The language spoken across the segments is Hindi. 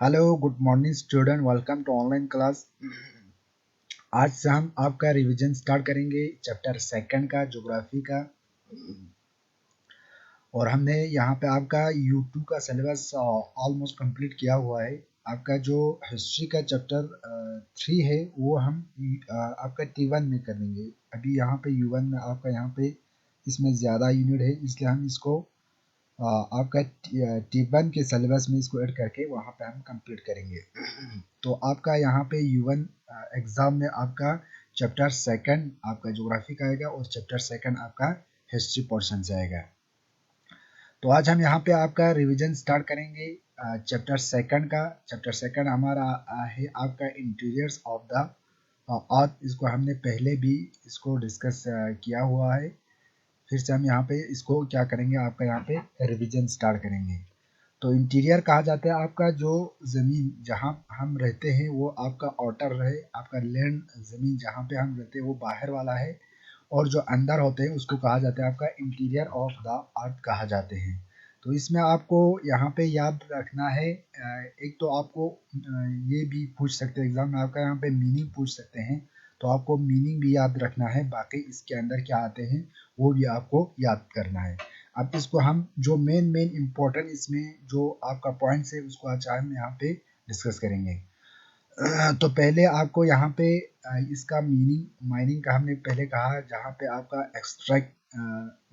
Hello good morning student, welcome to online class. आज से हम आपका रिवीजन स्टार्ट करेंगे चैप्टर सेकंड का ज्योग्राफी का। और हमने यहाँ पे आपका U2 का सिलेबस ऑलमोस्ट कंप्लीट किया हुआ है। आपका जो हिस्ट्री का चैप्टर 3 है वो हम आपका T1 में करेंगे। अभी यहाँ पे U1 में आपका यहाँ पे इसमें ज़्यादा यूनिट है, इसलिए हम इसको आपका T1 के सिलेबस में इसको ऐड करके वहाँ पे हम कंप्लीट करेंगे। तो आपका यहाँ पे U1 एग्ज़ाम में आपका चैप्टर सेकंड आपका ज्योग्राफी का आएगा और चैप्टर सेकंड आपका हिस्ट्री पोर्शन से आएगा। तो आज हम यहाँ पे आपका रिवीजन स्टार्ट करेंगे चैप्टर सेकंड का। चैप्टर सेकंड हमारा है आपका इंटीरियर्स ऑफ द अर्थ। इसको हमने पहले भी इसको डिस्कस किया हुआ है। फिर से हम यहाँ पे इसको क्या करेंगे, आपका यहाँ पे रिवीजन स्टार्ट करेंगे। तो इंटीरियर कहा जाता है आपका जो ज़मीन जहाँ हम रहते हैं वो आपका आउटर रहे, आपका लैंड ज़मीन जहाँ पे हम रहते हैं वो बाहर वाला है, और जो अंदर होते हैं उसको कहा जाता है आपका इंटीरियर ऑफ द अर्थ कहा जाते हैं। तो इसमें आपको यहाँ पे याद रखना है, एक तो आपको ये भी पूछ सकते हैं एग्जाम में, आपका यहाँ पे मीनिंग पूछ सकते हैं, तो आपको मीनिंग भी याद रखना है, बाकी इसके अंदर क्या आते हैं वो भी आपको याद करना है। अब इसको हम जो मेन इम्पोर्टेंट इसमें जो आपका पॉइंट्स है उसको आज हम यहाँ पे डिस्कस करेंगे। तो पहले आपको यहाँ पे इसका माइनिंग का हमने पहले कहा, जहाँ पे आपका एक्सट्रैक्ट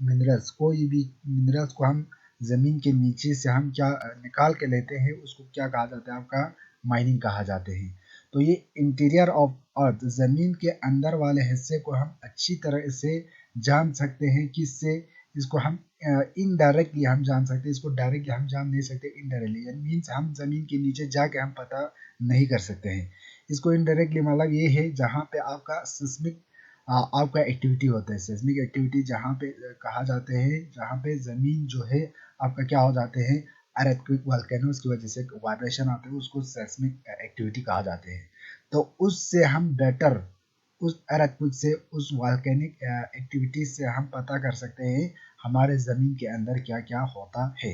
मिनरल्स, कोई भी मिनरल्स को हम ज़मीन के नीचे से हम क्या निकाल के लेते हैं उसको क्या कहा जाता है, आपका माइनिंग कहा जाते हैं। तो ये इंटीरियर ऑफ अर्थ, ज़मीन के अंदर वाले हिस्से को हम अच्छी तरह से जान सकते हैं, किससे इसको हम इनडायरेक्टली हम जान सकते हैं, इसको डायरेक्टली हम जान नहीं सकते, इनडायरेक्टली मीन्स हम ज़मीन के नीचे जाके हम पता नहीं कर सकते हैं। इसको इनडायरेक्टली मतलब ये है जहाँ पे आपका सिस्मिक आपका एक्टिविटी होता है, सिस्मिक एक्टिविटी जहाँ पे कहा जाते हैं, जहाँ पे ज़मीन जो है आपका क्या हो जाते हैं, अर्थक्वेक वोल्केनोस की वजह से वाइब्रेशन आते हैं, उसको सिस्मिक एक्टिविटी कहा जाते हैं। तो उससे हम बेटर उस अर्थक्वेक से, उस वोल्केनिक एक्टिविटी से हम पता कर सकते हैं हमारे ज़मीन के अंदर क्या क्या होता है।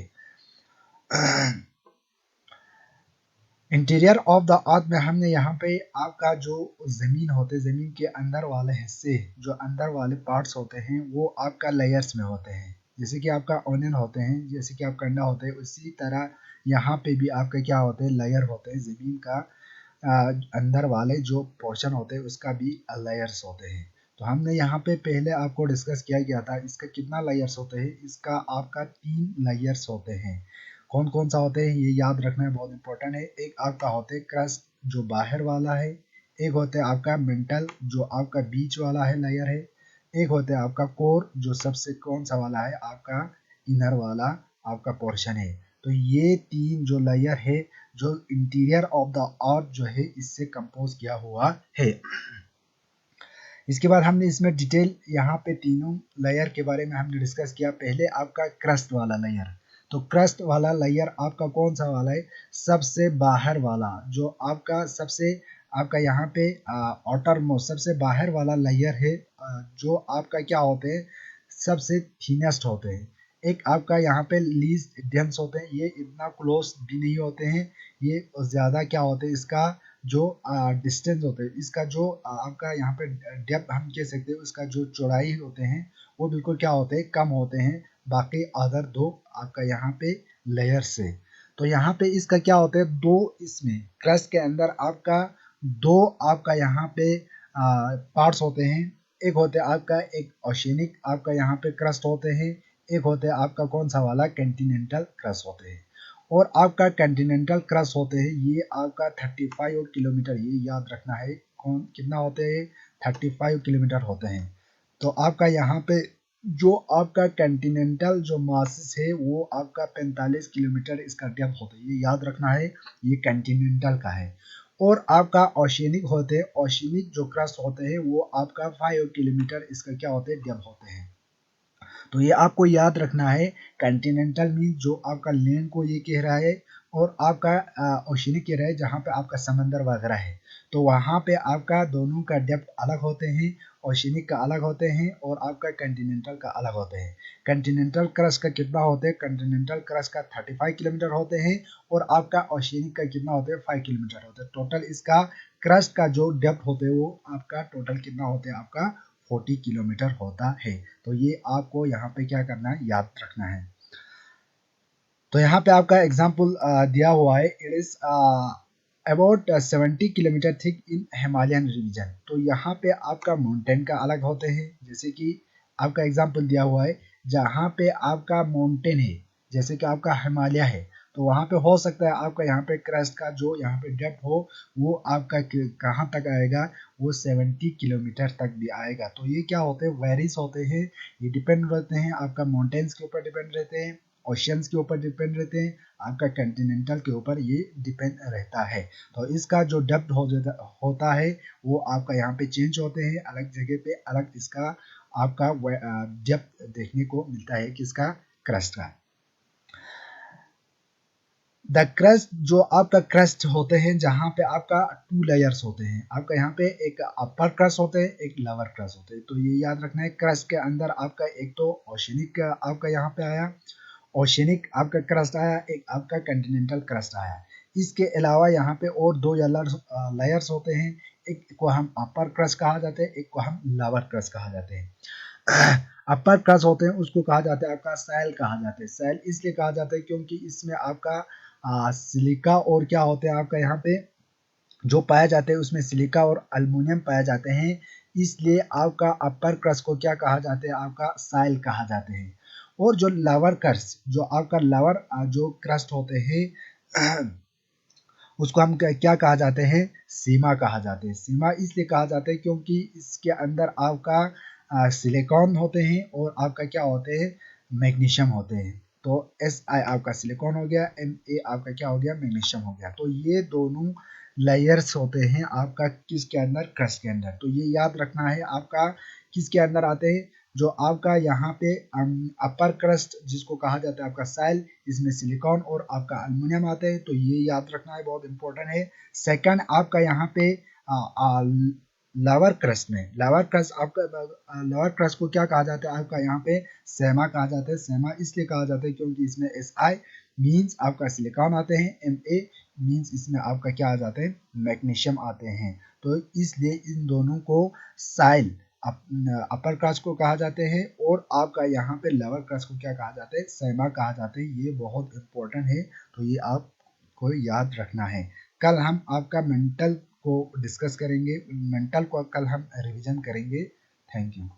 इंटीरियर ऑफ द अर्थ में हमने यहाँ पे आपका जो ज़मीन होते, ज़मीन के अंदर वाले हिस्से, जो अंदर वाले पार्ट्स होते हैं वो आपका लेयर्स में होते हैं। जैसे कि आपका ऑनियन होते हैं, जैसे कि आपका अंडा होते हैं, उसी तरह यहाँ पे भी आपका क्या होते हैं, लेयर होते हैं। ज़मीन का अंदर वाले जो पोर्शन होते हैं उसका भी लेयर्स होते हैं। तो हमने यहाँ पे पहले आपको डिस्कस किया गया था, इसका कितना लेयर्स होते हैं, इसका आपका 3 लेयर्स होते हैं। कौन कौन सा होते हैं ये याद रखना है, बहुत इंपॉर्टेंट है। एक आपका होते है क्रस्ट जो बाहर वाला है, एक होता है आपका मेंटल जो आपका बीच वाला है लेयर है, एक होता है आपका कोर जो सबसे कौन सा वाला है, आपका इनर वाला आपका पोर्शन है। तो ये 3 जो लेयर है जो इंटीरियर ऑफ द अर्थ जो है इससे कंपोज किया हुआ है। इसके बाद हमने इसमें डिटेल यहाँ पे तीनों लेयर के बारे में हमने डिस्कस किया। पहले आपका क्रस्ट वाला लेयर, तो क्रस्ट वाला लेयर आपका कौन सा वाला है, सबसे बाहर वाला, जो आपका सबसे आपका यहाँ पे आउटर मोस्ट सबसे बाहर वाला लेयर है, जो आपका क्या होते हैं, सबसे थिनेस्ट होते हैं। एक आपका यहाँ पे लीस्ट डेंस होते हैं, ये इतना क्लोज भी नहीं होते हैं, ये ज़्यादा क्या होते हैं, इसका जो डिस्टेंस होते हैं, इसका जो आपका यहाँ पे डेप्थ हम कह सकते हैं, उसका जो चौड़ाई होते हैं वो बिल्कुल क्या होते हैं, कम होते हैं बाकी अदर दो आपका यहाँ पे लेयर से। तो यहाँ पे इसका क्या होता है, दो इसमें क्रस्ट के अंदर आपका दो आपका यहाँ पे पार्ट्स होते हैं। एक होते हैं आपका एक ओशियनिक आपका यहाँ पे क्रस्ट होते हैं, एक होते हैं आपका कौन सा वाला कॉन्टिनेंटल क्रस्ट होते हैं। और आपका कॉन्टिनेंटल क्रस्ट होते हैं ये आपका 35 किलोमीटर, ये याद रखना है कौन कितना होते हैं, 35 किलोमीटर होते हैं। तो आपका यहाँ पे जो आपका कॉन्टिनेंटल जो मासिस है वो आपका 45 किलोमीटर इसका डेप्थ होता है, ये याद रखना है, ये कॉन्टिनेंटल का है। और आपका ओशियनिक होते हैं, ओशियनिक जो क्रस्ट होते हैं वो आपका 5 किलोमीटर इसका क्या होते हैं, डेप्थ होते हैं। तो ये आपको याद रखना है, कॉन्टिनेंटल मीन जो आपका लैंड को ये कह रहा है, और आपका ओशिनिक एरिया है जहाँ पे आपका समंदर वगैरह है, तो वहाँ पे आपका दोनों का डेप्थ अलग होते हैं, ओशिनिक का अलग होते हैं और आपका कंटिनेंटल का अलग होते हैं। कंटिनेंटल क्रस्ट का कितना होते हैं, कंटिनेंटल क्रस्ट का 35 किलोमीटर होते हैं और आपका ओशिनिक का कितना होते हैं, 5 किलोमीटर होते हैं। टोटल इसका क्रस्ट का जो डेप्थ होते हैं वो आपका टोटल कितना होते हैं, आपका 40 किलोमीटर होता है। तो ये आपको यहाँ पे क्या करना है, याद रखना है। तो यहाँ पे आपका एग्जाम्पल दिया हुआ है, it is about 70 kilometre thick in Himalayan region. तो यहाँ पे आपका माउंटेन का अलग होते हैं, जैसे कि आपका एग्जाम्पल दिया हुआ है जहाँ पे आपका माउंटेन है, जैसे कि आपका हिमालय है, तो वहाँ पे हो सकता है आपका यहाँ पे क्रस्ट का जो यहाँ पे डेप्थ हो वो आपका कहाँ तक आएगा, वो 70 किलोमीटर तक भी आएगा। तो ये क्या होते हैं, वेरीज होते हैं, ये डिपेंड रहते हैं आपका माउंटेन्स के ऊपर डिपेंड रहते हैं, ओशियंस के ऊपर डिपेंड रहते हैं, आपका कंटिनेंटल के ऊपर ये डिपेंड रहता है। तो इसका जो डेप्थ होता है वो आपका यहाँ पे चेंज होते हैं, अलग जगह पे अलग इसका आपका डेप्थ देखने को मिलता है किसका, क्रस्ट का। द क्रस्ट जो आपका क्रस्ट होते हैं जहाँ पे आपका 2 लेयर्स होते हैं, आपका यहाँ पे एक अपर क्रस्ट होते हैं, एक लोअर क्रस्ट होते हैं। तो ये याद रखना है, क्रस्ट के अंदर आपका एक तो ओशिनिक आपका यहाँ पे आया, ओशिनिक आपका क्रस्ट आया, एक आपका कंटिनेंटल क्रस्ट आया। इसके अलावा यहाँ पे और 2 लेयर्स होते हैं, एक को हम अपर क्रस्ट कहा जाते हैं, एक को हम लोअर क्रस्ट कहा जाते हैं। अपर क्रस्ट होते हैं उसको कहा जाता है आपका सैल कहा जाता है। सैल इसलिए कहा जाता है क्योंकि इसमें आपका सिलिका और क्या होते हैं आपका यहाँ पे जो पाया जाते हैं उसमें सिलिका और अल्युमिनियम पाए जाते हैं, इसलिए आपका अपर क्रस्ट को क्या कहा जाते हैं, आपका साइल कहा जाते हैं। और जो लोअर क्रस्ट जो आपका लोअर जो क्रस्ट होते हैं उसको हम क्या कहा जाते हैं, सीमा कहा जाते हैं। सीमा इसलिए कहा जाता है क्योंकि इसके अंदर आपका सिलिकॉन होते हैं और आपका क्या होते हैं, मैग्नीशियम होते हैं। तो Si आपका सिलिकॉन हो गया, Ma आपका क्या हो गया, मैग्नीशियम हो गया। तो ये दोनों लेयर्स होते हैं आपका किसके अंदर, क्रस्ट के अंदर। तो ये याद रखना है आपका किसके अंदर आते हैं, जो आपका यहाँ पे अपर क्रस्ट जिसको कहा जाता है आपका साइल, इसमें सिलिकॉन और आपका अल्युमिनियम आते हैं। तो ये याद रखना है, बहुत इंपॉर्टेंट है। सेकंड आपका यहाँ पे लोअर क्रस्ट में, लोअर क्रस्ट आपका लोअर क्रस्ट को क्या कहा जाता है, आपका यहाँ पे सेमा कहा जाता है। सेमा इसलिए कहा जाता है क्योंकि इसमें Si मीन्स आपका सिलिकॉन आते हैं, Ma मीन्स इसमें आपका क्या आ जाते हैं, मैग्नीशियम आते हैं। तो इसलिए इन दोनों को साइल अपर क्रस्ट को कहा जाते हैं और आपका यहाँ पे लोअर क्रस्ट को क्या कहा जाता है, सेमा कहा जाता है। ये बहुत इंपॉर्टेंट है, तो ये आपको याद रखना है। कल हम आपका मेंटल को डिस्कस करेंगे, मेंटल को कल हम रिवीजन करेंगे। Thank you.